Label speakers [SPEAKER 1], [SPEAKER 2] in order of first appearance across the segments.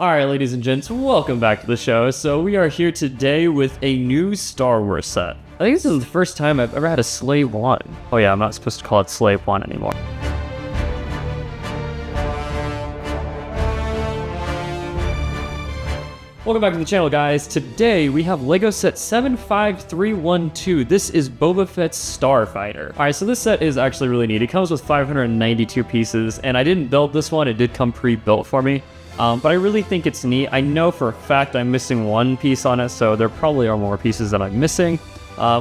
[SPEAKER 1] Alright, ladies and gents, welcome back to the show. So we are here today with a new Star Wars set. I think this is the first time I've ever had a Slave 1. Oh yeah, I'm not supposed to call it Slave 1 anymore. Welcome back to the channel, guys. Today we have LEGO set 75312. This is Boba Fett Starfighter. Alright, so this set is actually really neat. It comes with 592 pieces, and I didn't build this one. It did come pre-built for me. But I really think it's neat. I know for a fact I'm missing one piece on it, so there probably are more pieces that I'm missing,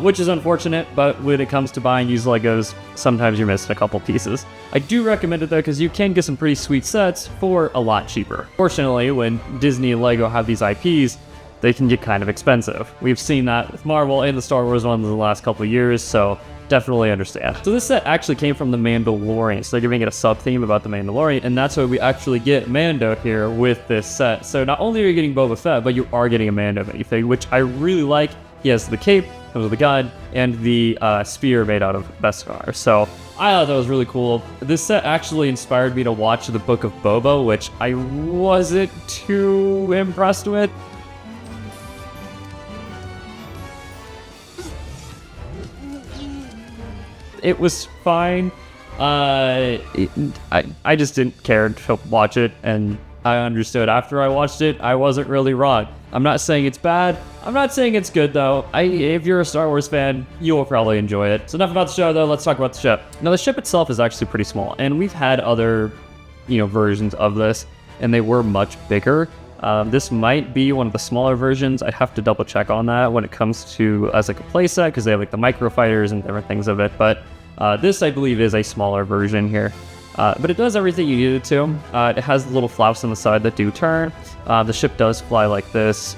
[SPEAKER 1] which is unfortunate, but when it comes to buying used Legos, sometimes you're missing a couple pieces. I do recommend it though, because you can get some pretty sweet sets for a lot cheaper. Fortunately, when Disney and Lego have these IPs, they can get kind of expensive. We've seen that with Marvel and the Star Wars ones in the last couple of years, so definitely understand. So this set actually came from the Mandalorian, so they're giving it a sub-theme about the Mandalorian, and that's why we actually get Mando here with this set. So not only are you getting Boba Fett, but you are getting a Mando minifig, which I really like. He has the cape, comes with the gun, and the spear made out of Beskar. So I thought that was really cool. This set actually inspired me to watch the Book of Boba, which I wasn't too impressed with. It was fine. I just didn't care to watch it, and I understood after I watched it, I wasn't really wrong. I'm not saying it's bad. I'm not saying it's good, though. If you're a Star Wars fan, you will probably enjoy it. So enough about the show, though. Let's talk about the ship. Now, the ship itself is actually pretty small, and we've had other, versions of this, and they were much bigger. This might be one of the smaller versions. I'd have to double check on that when it comes to as like a playset, because they have like the micro fighters and different things of it. But this, I believe, is a smaller version here. But it does everything you need it to. It has little flaps on the side that do turn. The ship does fly like this,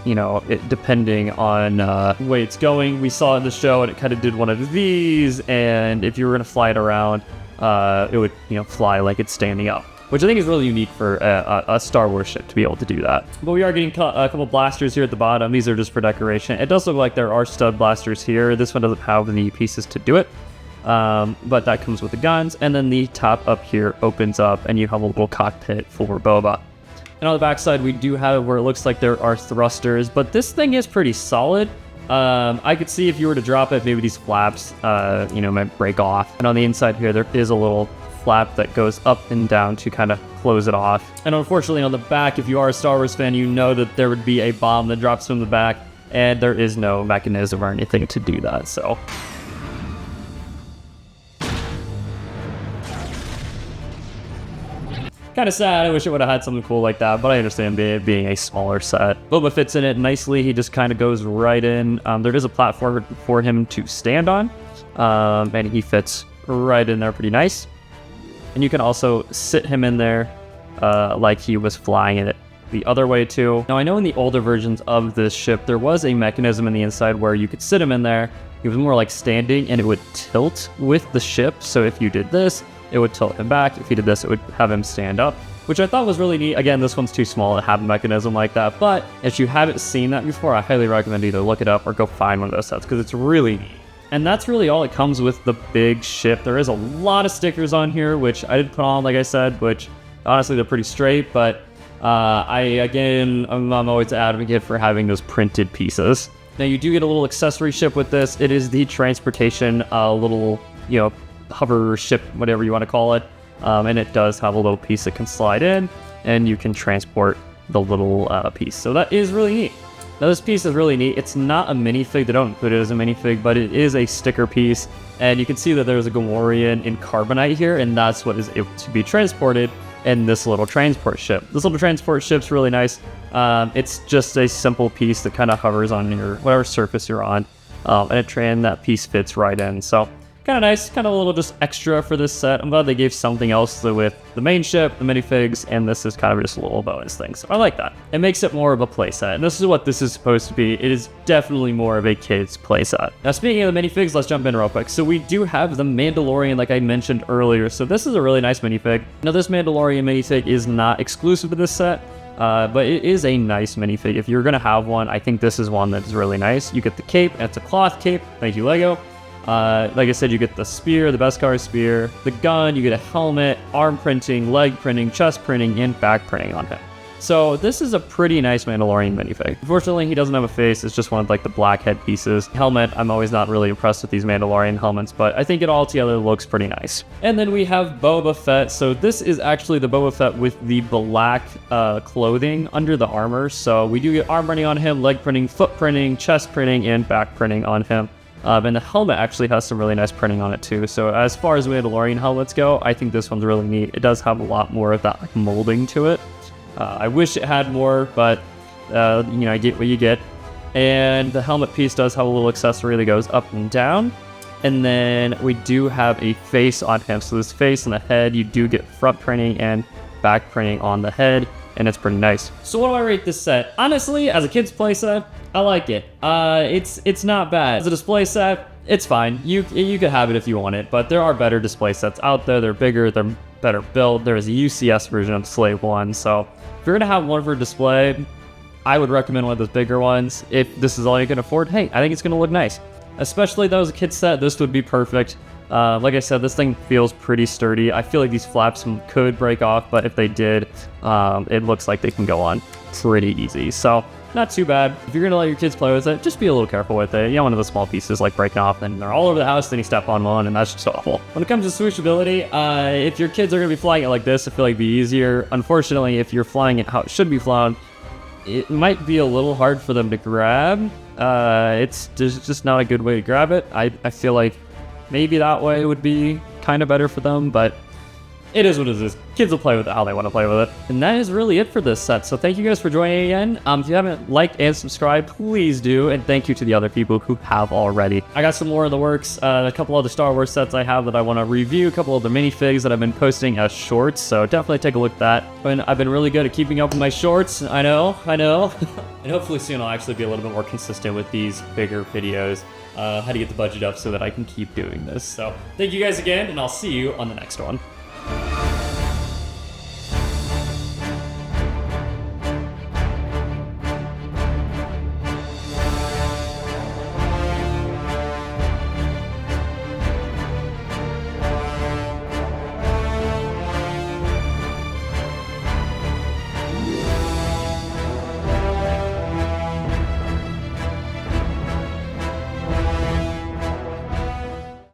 [SPEAKER 1] depending on the way it's going. We saw in the show, and it kind of did one of these. And if you were going to fly it around, it would, fly like it's standing up, which I think is really unique for a Star Wars ship to be able to do that. But we are getting a couple blasters here at the bottom. These are just for decoration. It does look like there are stud blasters here. This one doesn't have any pieces to do it, but that comes with the guns. And then the top up here opens up, and you have a little cockpit for Boba. And on the backside, we do have where it looks like there are thrusters, but this thing is pretty solid. I could see if you were to drop it, maybe these flaps, might break off. And on the inside here, there is a little flap that goes up and down to kind of close it off. And unfortunately on the back, if you are a Star Wars fan, you know that there would be a bomb that drops from the back, and there is no mechanism or anything to do that, so. Kind of sad. I wish it would have had something cool like that, but I understand it being a smaller set. Boba fits in it nicely. He just kind of goes right in. There is a platform for him to stand on, and he fits right in there pretty nice. And you can also sit him in there like he was flying it the other way too. Now, I know in the older versions of this ship, there was a mechanism in the inside where you could sit him in there. It was more like standing, and it would tilt with the ship. So if you did this, it would tilt him back. If you did this, it would have him stand up, which I thought was really neat. Again, this one's too small to have a mechanism like that, but if you haven't seen that before, I highly recommend either look it up or go find one of those sets, because it's really neat. And that's really all it comes with the big ship. There is a lot of stickers on here, which I did put on, like I said, which honestly they're pretty straight, but I'm always an advocate for having those printed pieces. Now, you do get a little accessory ship with this. It is the transportation little, hover ship, whatever you want to call it. And it does have a little piece that can slide in, and you can transport the little piece. So that is really neat. Now, this piece is really neat. It's not a minifig. They don't include it as a minifig, but it is a sticker piece. And you can see that there's a Gamorrean in carbonite here, and that's what is able to be transported in this little transport ship. This little transport ship's really nice. It's just a simple piece that kind of hovers on your whatever surface you're on, and that piece fits right in. So kind of nice, kind of a little just extra for this set. I'm glad they gave something else with the main ship, the minifigs, and this is kind of just a little bonus thing. So I like that. It makes it more of a playset, and this is what this is supposed to be. It is definitely more of a kid's playset. Now, speaking of the minifigs, let's jump in real quick. So we do have the Mandalorian, like I mentioned earlier. So this is a really nice minifig. Now, this Mandalorian minifig is not exclusive to this set, but it is a nice minifig. If you're gonna have one, I think this is one that's really nice. You get the cape, and it's a cloth cape. Thank you, Lego. Like I said, you get the spear, the Beskar spear, the gun, you get a helmet, arm printing, leg printing, chest printing, and back printing on him. So this is a pretty nice Mandalorian minifig. Unfortunately, he doesn't have a face. It's just one of like the black head pieces. Helmet, I'm always not really impressed with these Mandalorian helmets, but I think it all together looks pretty nice. And then we have Boba Fett. So this is actually the Boba Fett with the black clothing under the armor. So we do get arm printing on him, leg printing, foot printing, chest printing, and back printing on him. And the helmet actually has some really nice printing on it too. So as far as Mandalorian helmets go, I think this one's really neat. It does have a lot more of that like, molding to it. I wish it had more, but I get what you get. And the helmet piece does have a little accessory that goes up and down. And then we do have a face on him. So this face and the head, you do get front printing and back printing on the head, and it's pretty nice. So what do I rate this set? Honestly, as a kid's playset, I like it. It's not bad. As a display set, it's fine. You could have it if you want it, but there are better display sets out there. They're bigger, they're better built. There is a UCS version of Slave 1, so if you're gonna have one for display, I would recommend one of those bigger ones. If this is all you can afford, hey, I think it's gonna look nice. Especially though as a kid set, this would be perfect. Like I said, this thing feels pretty sturdy. I feel like these flaps could break off, but if they did, it looks like they can go on pretty easy. So not too bad. If you're gonna let your kids play with it, just be a little careful with it. You don't want one of the small pieces like breaking off and they're all over the house, then you step on one and that's just awful. When it comes to swooshability, if your kids are gonna be flying it like this, I feel like it'd be easier. Unfortunately, if you're flying it how it should be flown, it might be a little hard for them to grab. It's just not a good way to grab it. I feel like maybe that way would be kind of better for them, but it is what it is. Kids will play with it how they want to play with it. And that is really it for this set. So thank you guys for joining again. If you haven't liked and subscribed, please do. And thank you to the other people who have already. I got some more in the works. A couple other Star Wars sets I have that I want to review. A couple of the minifigs that I've been posting as shorts. So definitely take a look at that. And I've been really good at keeping up with my shorts. I know. And hopefully soon I'll actually be a little bit more consistent with these bigger videos. How to get the budget up so that I can keep doing this. So thank you guys again, and I'll see you on the next one.